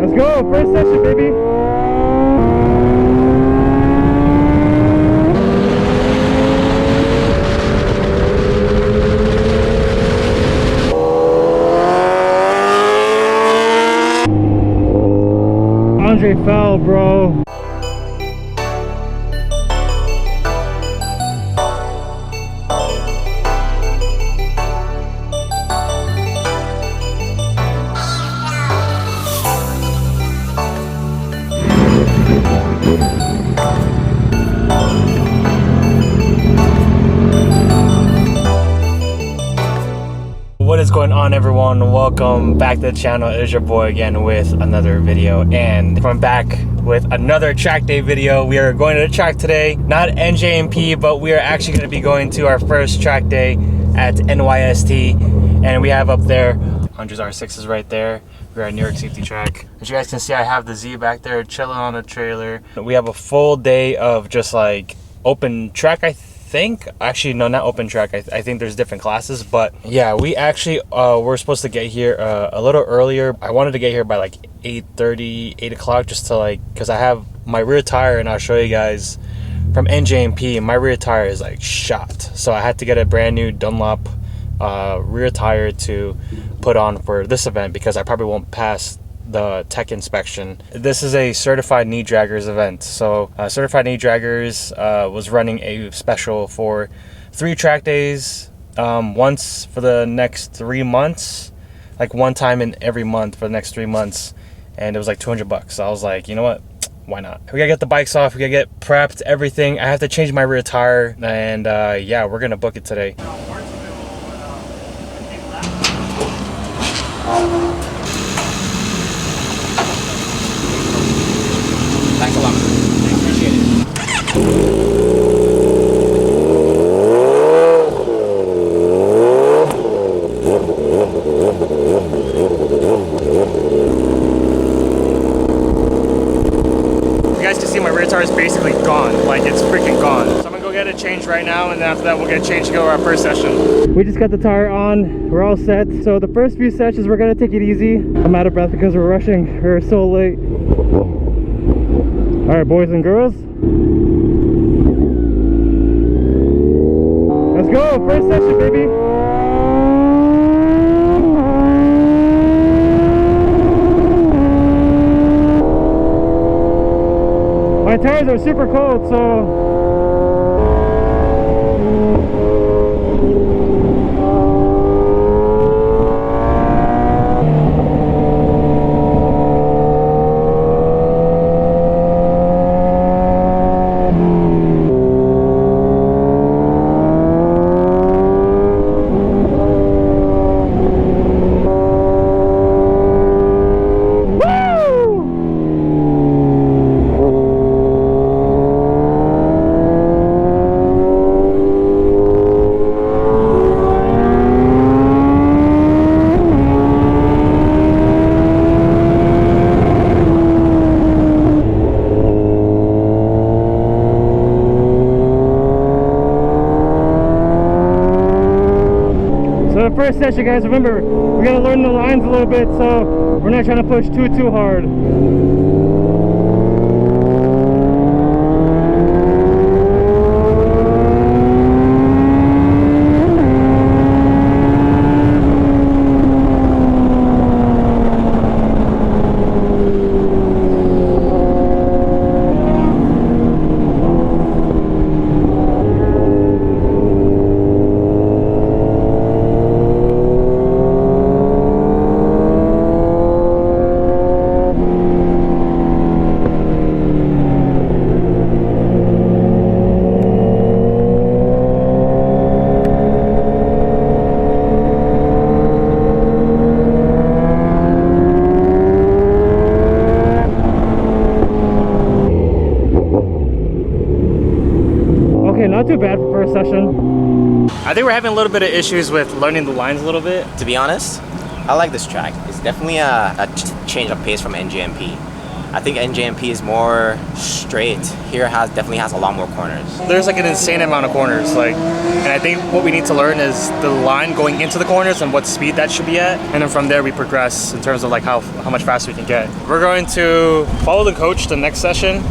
Let's go, first session, baby. Andre fell, bro. What is going on, everyone? Welcome back to the channel. It is your boy again with another video, and coming back with another track day video. We are going to the track today, not NJMP, but we are actually going to be going to our first track day at NYST, and we have up there 100s R6s right there. We're at New York Safety Track. As you guys can see, I have the Z back there chilling on the trailer. We have a full day of just like open track, I think. Actually, no, not open track. I think there's different classes, but yeah, we actually we're supposed to get here a little earlier. I wanted to get here by like 8:30, 8 o'clock, just to like, because I have my rear tire, and I'll show you guys from NJMP, my rear tire is like shot, so I had to get a brand new Dunlop rear tire to put on for this event, because I probably won't pass the tech inspection. This is a certified knee draggers event, so certified knee draggers was running a special for 3 track days, once for the next 3 months, like one time in every month for the next 3 months, and it was like $200. So I was like, you know what, why not? We gotta get the bikes off, we gotta get prepped, everything. I have to change my rear tire, and yeah, we're gonna book it today. Thanks a lot. Appreciate it. You guys can see my rear tire is basically gone. Like, it's freaking gone. So I'm gonna go get it changed right now, and then after that we'll get changed to go to our first session. We just got the tire on. We're all set. So the first few sessions we're gonna take it easy. I'm out of breath because we're rushing. We're so late. All right, boys and girls, let's go, first session, baby. My tires are super cold, so first session, guys. Remember, we gotta learn the lines a little bit, so we're not trying to push too hard. Not too bad for first session. I think we're having a little bit of issues with learning the lines a little bit. To be honest, I like this track. It's definitely a change of pace from NJMP. I think NJMP is more straight. Here definitely has a lot more corners. There's like an insane amount of corners, and I think what we need to learn is the line going into the corners and what speed that should be at, and then from there we progress in terms of like how much faster we can get. We're going to follow the coach the next session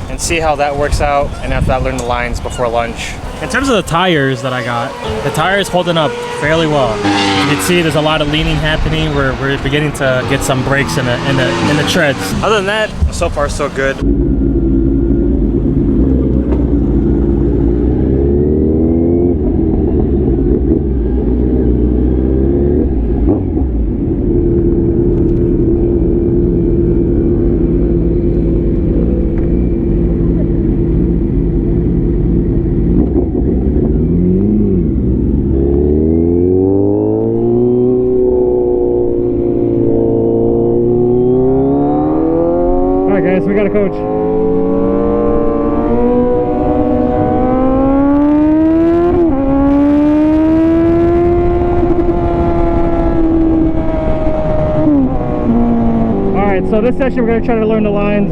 and see how that works out, and after that learn the lines before lunch. In terms of the tires that I got, the tires holding up fairly well. You can see there's a lot of leaning happening. We're beginning to get some brakes in the treads. Other than that, so far so good. Guys, we got a coach. All right, so this session we're going to try to learn the lines.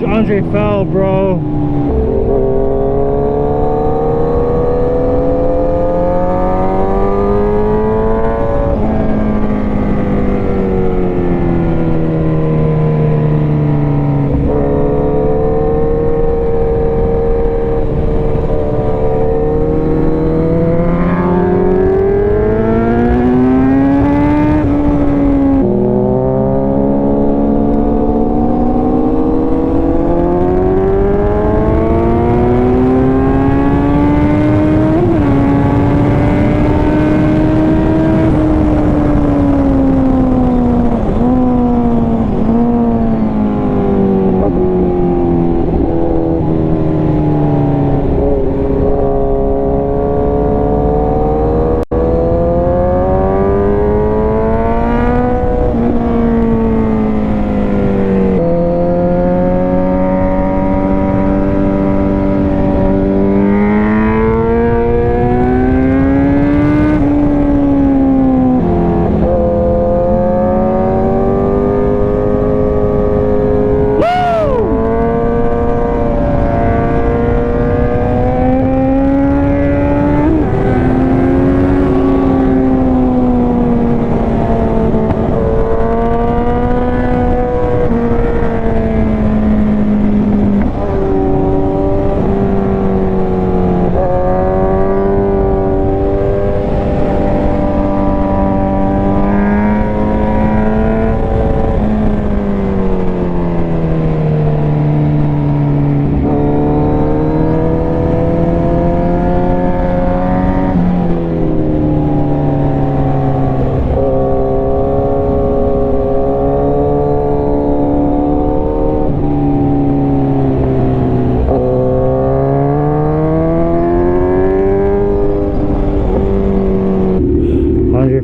Andre fell, bro.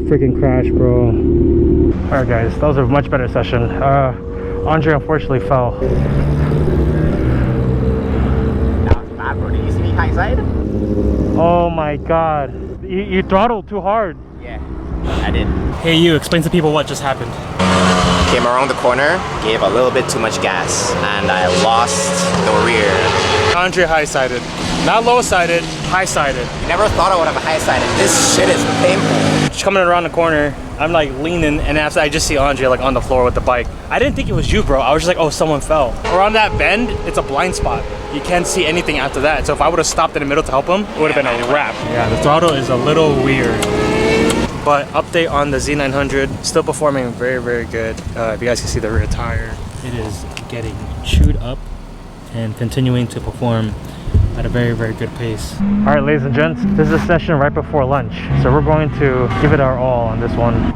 Freaking crash, bro. All right, guys, that was a much better session. Andre unfortunately fell. That was bad, bro. Did you see me hindsight? Oh my god, you throttled too hard. Yeah, I did. Hey, you explain to people what just happened. Came around the corner, gave a little bit too much gas, and I lost the rear. Andre high-sided. Not low-sided, high-sided. Never thought I would have a high-sided. This shit is painful. Just coming around the corner, I'm like leaning, and after I just see Andre like on the floor with the bike. I didn't think it was you, bro. I was just like, oh, someone fell. Around that bend, it's a blind spot. You can't see anything after that. So if I would have stopped in the middle to help him, it would have been a wrap. Yeah, the throttle is a little weird. But update on the Z900, still performing very, very good. If you guys can see the rear tire, it is getting chewed up and continuing to perform at a very, very good pace. All right, ladies and gents, this is a session right before lunch. So we're going to give it our all on this one.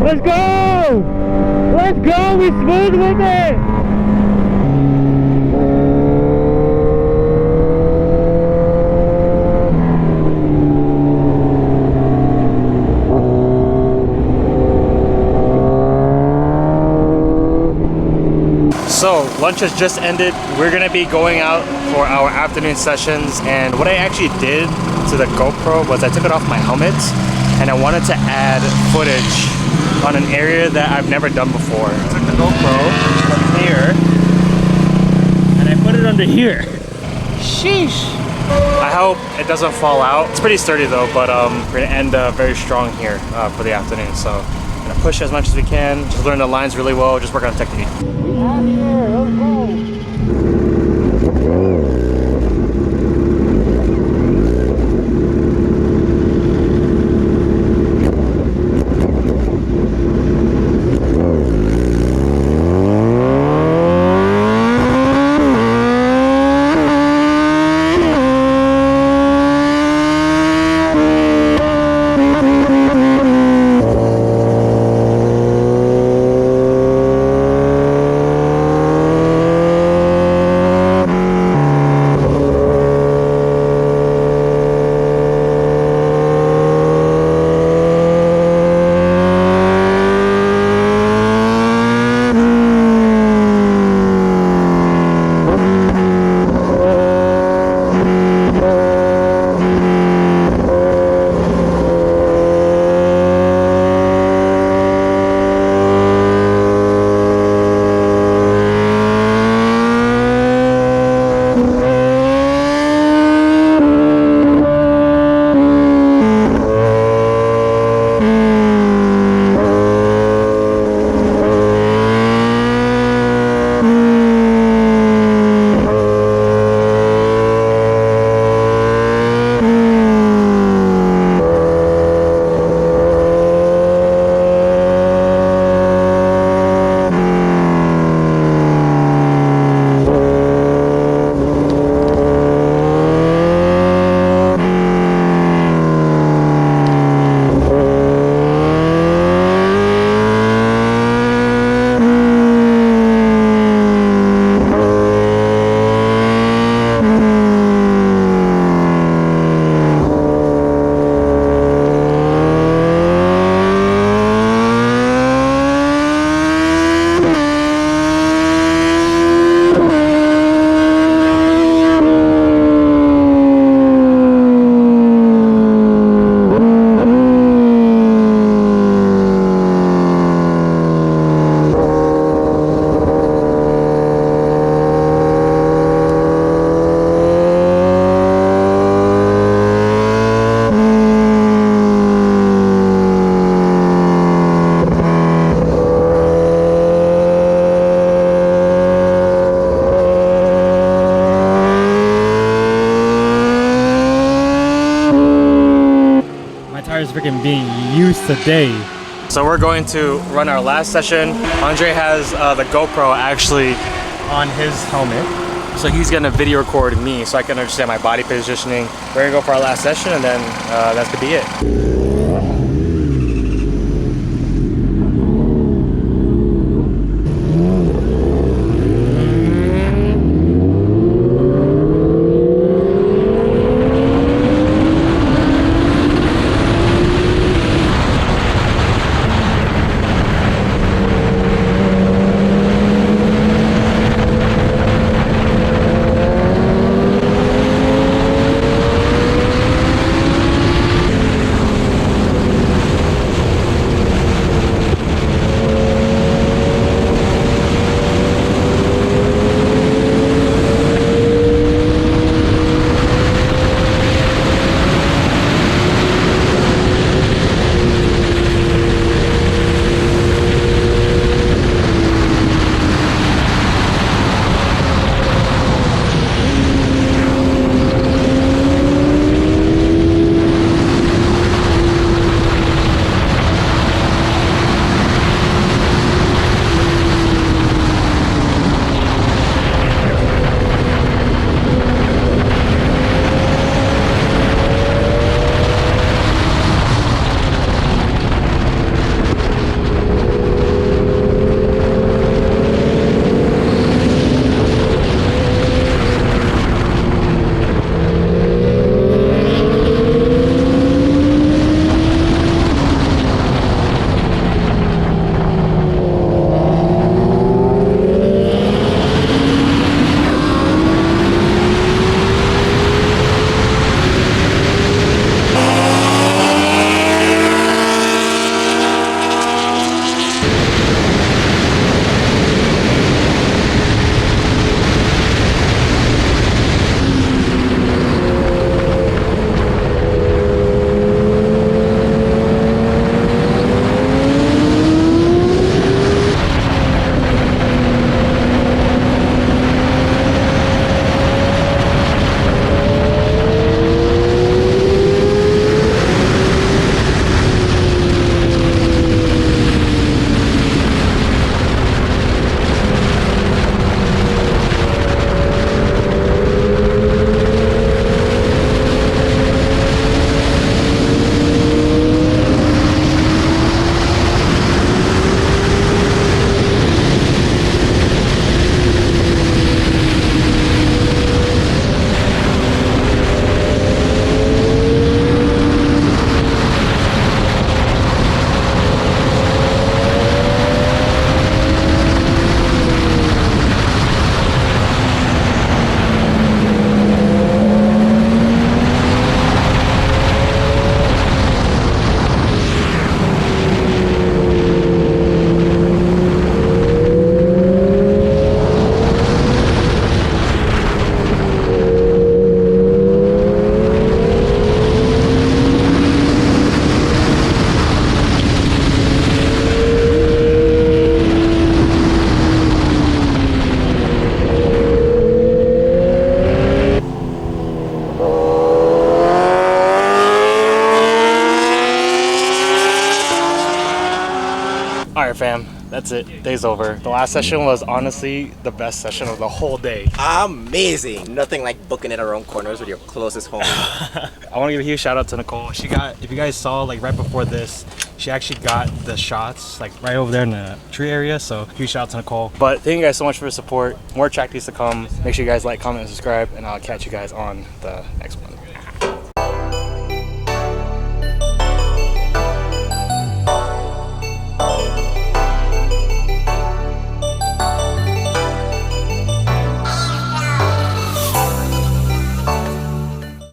Let's go! Let's go! We smooth with it! So lunch has just ended. We're gonna be going out for our afternoon sessions, and what I actually did to the GoPro was I took it off my helmet and I wanted to add footage on an area that I've never done before. I took the GoPro from here and I put it under here. Sheesh. I hope it doesn't fall out. It's pretty sturdy though, but we're gonna end very strong here for the afternoon. So I'm gonna push as much as we can, just learn the lines really well, just work on technique. We out here, let's go. car's freaking being used today. So we're going to run our last session. Andre has the GoPro actually on his helmet. So he's gonna video record me so I can understand my body positioning. We're gonna go for our last session and then that's gonna be it. Alright fam, that's it. Day's over. The last session was honestly the best session of the whole day. Amazing. Nothing like booking it around corners with your closest home. I want to give a huge shout out to Nicole. She got, if you guys saw like right before this, she actually got the shots like right over there in the tree area. So huge shout out to Nicole. But thank you guys so much for the support. More track days to come. Make sure you guys like, comment, and subscribe, and I'll catch you guys on the next one.